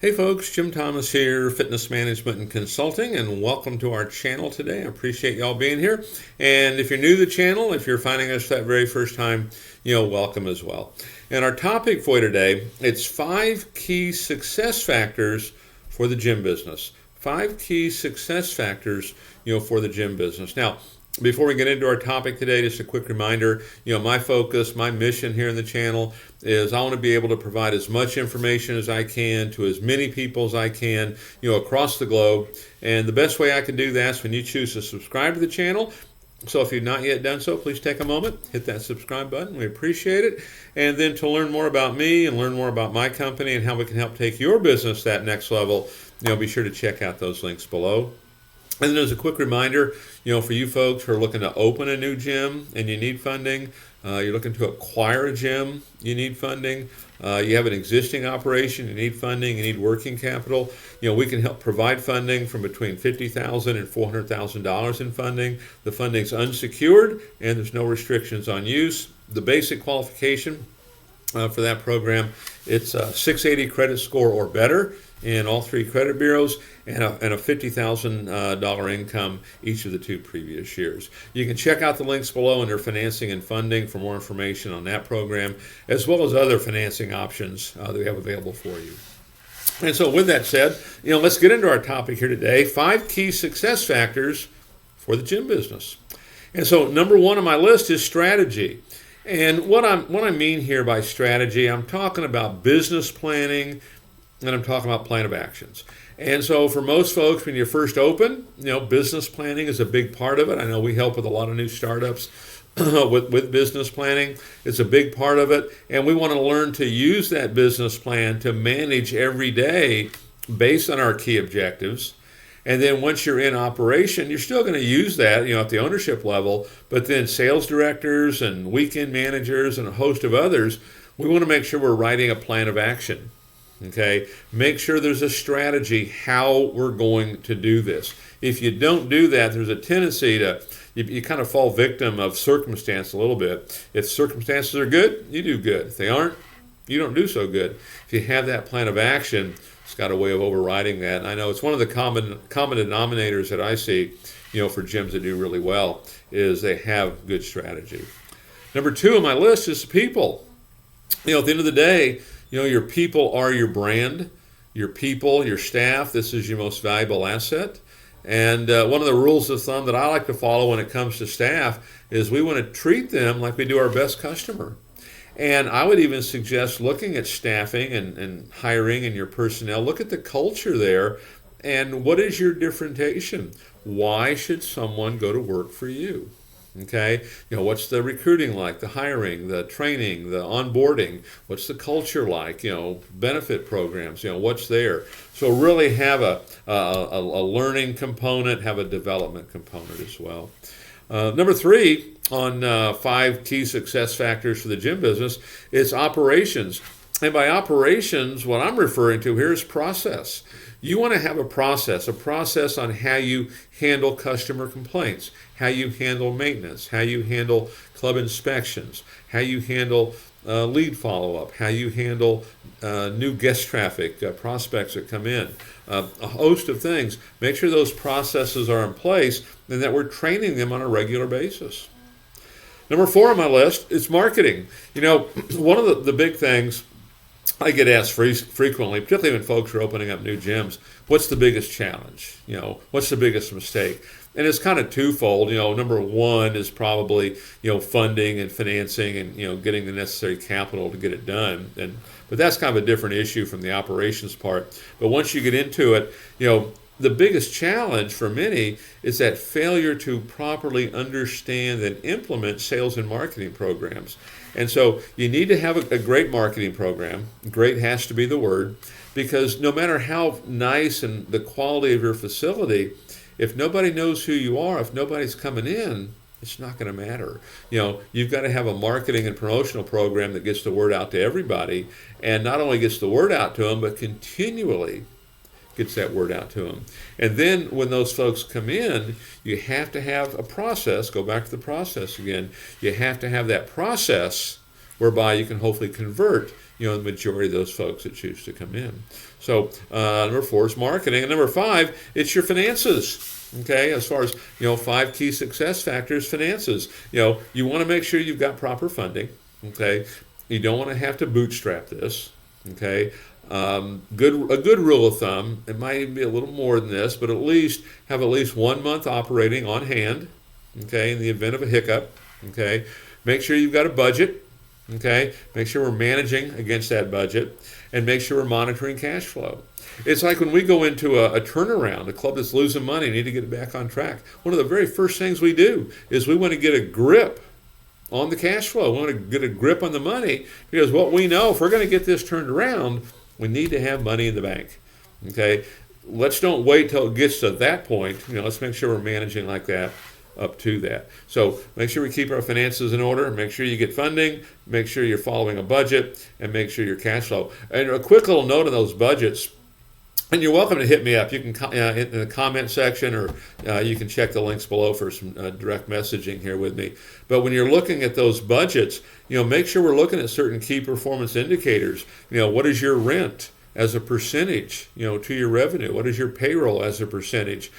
Hey folks, Jim Thomas here, Fitness Management and Consulting, and welcome to our channel today. I appreciate y'all being here. And if you're new to the channel, if you're finding us that very first time, welcome as well. And our topic for today, it's 5 key success factors for the gym business. 5 key success factors, for the gym business. Now, before we get into our topic today, just a quick reminder, my focus, my mission here in the channel is I want to be able to provide as much information as I can to as many people as I can, across the globe. And the best way I can do that is when you choose to subscribe to the channel. So if you've not yet done so, please take a moment, hit that subscribe button. We appreciate it. And then to learn more about me and learn more about my company and how we can help take your business that next level, be sure to check out those links below. And then as a quick reminder, for you folks who are looking to open a new gym and you need funding, you're looking to acquire a gym, you need funding, you have an existing operation, you need funding, you need working capital, we can help provide funding from between $50,000 and $400,000 in funding. The funding's unsecured and there's no restrictions on use. The basic qualification for that program, it's a 680 credit score or better in all 3 credit bureaus, and a $50,000 income each of the 2 previous years. You can check out the links below under financing and funding for more information on that program, as well as other financing options that we have available for you. And so with that said, let's get into our topic here today, 5 key success factors for the gym business. And so number 1 on my list is strategy. And what I mean here by strategy, I'm talking about business planning, and I'm talking about plan of actions. And so for most folks, when you first open, business planning is a big part of it. I know we help with a lot of new startups with business planning. It's a big part of it. And we want to learn to use that business plan to manage every day based on our key objectives. And then once you're in operation, you're still going to use that, at the ownership level. But then sales directors and weekend managers and a host of others, we want to make sure we're writing a plan of action. Okay, make sure there's a strategy how we're going to do this. If you don't do that, there's a tendency to, you kind of fall victim of circumstance a little bit. If circumstances are good, you do good. If they aren't, you don't do so good. If you have that plan of action, it's got a way of overriding that. And I know it's one of the common denominators that I see, for gyms that do really well, is they have good strategy. Number 2 on my list is people. At the end of the day, your people are your brand, your people, your staff. This is your most valuable asset. And one of the rules of thumb that I like to follow when it comes to staff is we want to treat them like we do our best customer. And I would even suggest looking at staffing and hiring and your personnel. Look at the culture there. And what is your differentiation? Why should someone go to work for you? Okay, what's the recruiting like, the hiring, the training, the onboarding? What's the culture like? Benefit programs, what's there? So really have a learning component, have a development component as well. Number 3 on 5 key success factors for the gym business is operations. And by operations, what I'm referring to here is process. You want to have a process on how you handle customer complaints, how you handle maintenance, how you handle club inspections, how you handle lead follow-up, how you handle new guest traffic, prospects that come in, a host of things. Make sure those processes are in place and that we're training them on a regular basis. Number 4 on my list is marketing. One of the big things I get asked frequently, particularly when folks are opening up new gyms, what's the biggest challenge? What's the biggest mistake? And it's kind of twofold. Number 1 is probably, funding and financing and, getting the necessary capital to get it done. But that's kind of a different issue from the operations part. But once you get into it, the biggest challenge for many is that failure to properly understand and implement sales and marketing programs. And so you need to have a great marketing program. Great has to be the word, because no matter how nice and the quality of your facility, if nobody knows who you are, if nobody's coming in, it's not going to matter. You've got to have a marketing and promotional program that gets the word out to everybody, and not only gets the word out to them, but continually gets that word out to them. And then when those folks come in, you have to have a process. Go back to the process again. You have to have that process whereby you can hopefully convert the majority of those folks that choose to come in. So number 4 is marketing. And number 5, it's your finances. Okay, as far as, 5 key success factors, finances. You want to make sure you've got proper funding. Okay, you don't want to have to bootstrap this. Okay, a good rule of thumb, it might even be a little more than this, but at least have at least 1 month operating on hand. Okay, in the event of a hiccup. Okay, make sure you've got a budget. Okay, make sure we're managing against that budget, and make sure we're monitoring cash flow. It's like when we go into a turnaround, a club that's losing money, need to get it back on track. One of the very first things we do is we want to get a grip on the cash flow. We want to get a grip on the money, because what we know, if we're going to get this turned around, we need to have money in the bank. Okay, let's don't wait till it gets to that point. Let's make sure we're managing like that up to that. So make sure we keep our finances in order, make sure you get funding, make sure you're following a budget, and make sure your cash flow. And a quick little note on those budgets, and you're welcome to hit me up. You can in the comment section, or you can check the links below for some direct messaging here with me. But when you're looking at those budgets, make sure we're looking at certain key performance indicators. What is your rent as a percentage, to your revenue? What is your payroll as a percentage?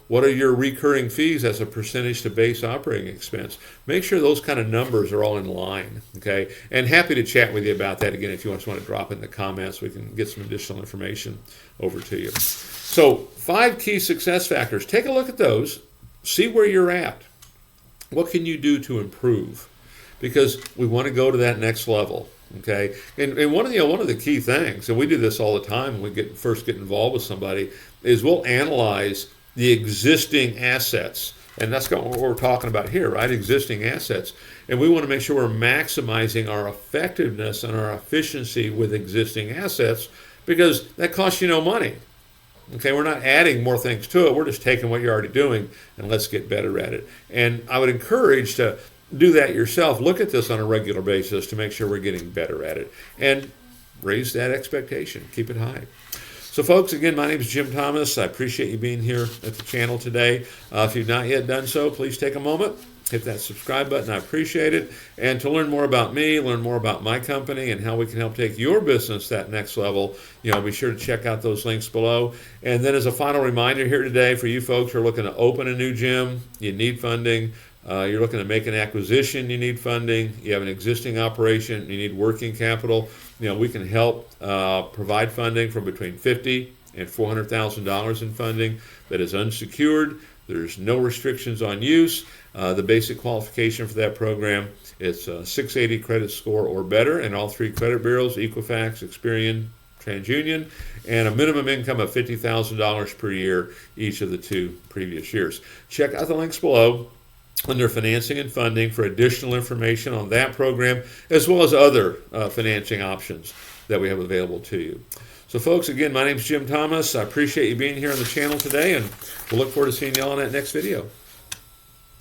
What are your recurring fees as a percentage to base operating expense? Make sure those kind of numbers are all in line, okay? And happy to chat with you about that again if you just want to drop in the comments. We can get some additional information over to you. So 5 key success factors. Take a look at those. See where you're at. What can you do to improve? Because we want to go to that next level. Okay, and one of the key things, and we do this all the time when we first get involved with somebody, is we'll analyze the existing assets, and that's what we're talking about here, right? Existing assets, and we want to make sure we're maximizing our effectiveness and our efficiency with existing assets, because that costs you no money. Okay, we're not adding more things to it. We're just taking what you're already doing and let's get better at it. And I would encourage to do that yourself. Look at this on a regular basis to make sure we're getting better at it, and raise that expectation. Keep it high. So folks, again, my name is Jim Thomas. I appreciate you being here at the channel today. If you've not yet done so, please take a moment, hit that subscribe button. I appreciate it. And to learn more about me, learn more about my company and how we can help take your business that next level, be sure to check out those links below. And then as a final reminder here today, for you folks who are looking to open a new gym, you need funding. You're looking to make an acquisition, you need funding. You have an existing operation, you need working capital. We can help provide funding from between $50,000 and $400,000 in funding that is unsecured. There's no restrictions on use. The basic qualification for that program is a 680 credit score or better in all 3 credit bureaus, Equifax, Experian, TransUnion, and a minimum income of $50,000 per year each of the 2 previous years. Check out the links below under financing and funding for additional information on that program, as well as other financing options that we have available to you. So folks, again, my name is Jim Thomas. I appreciate you being here on the channel today, and we'll look forward to seeing you all in that next video.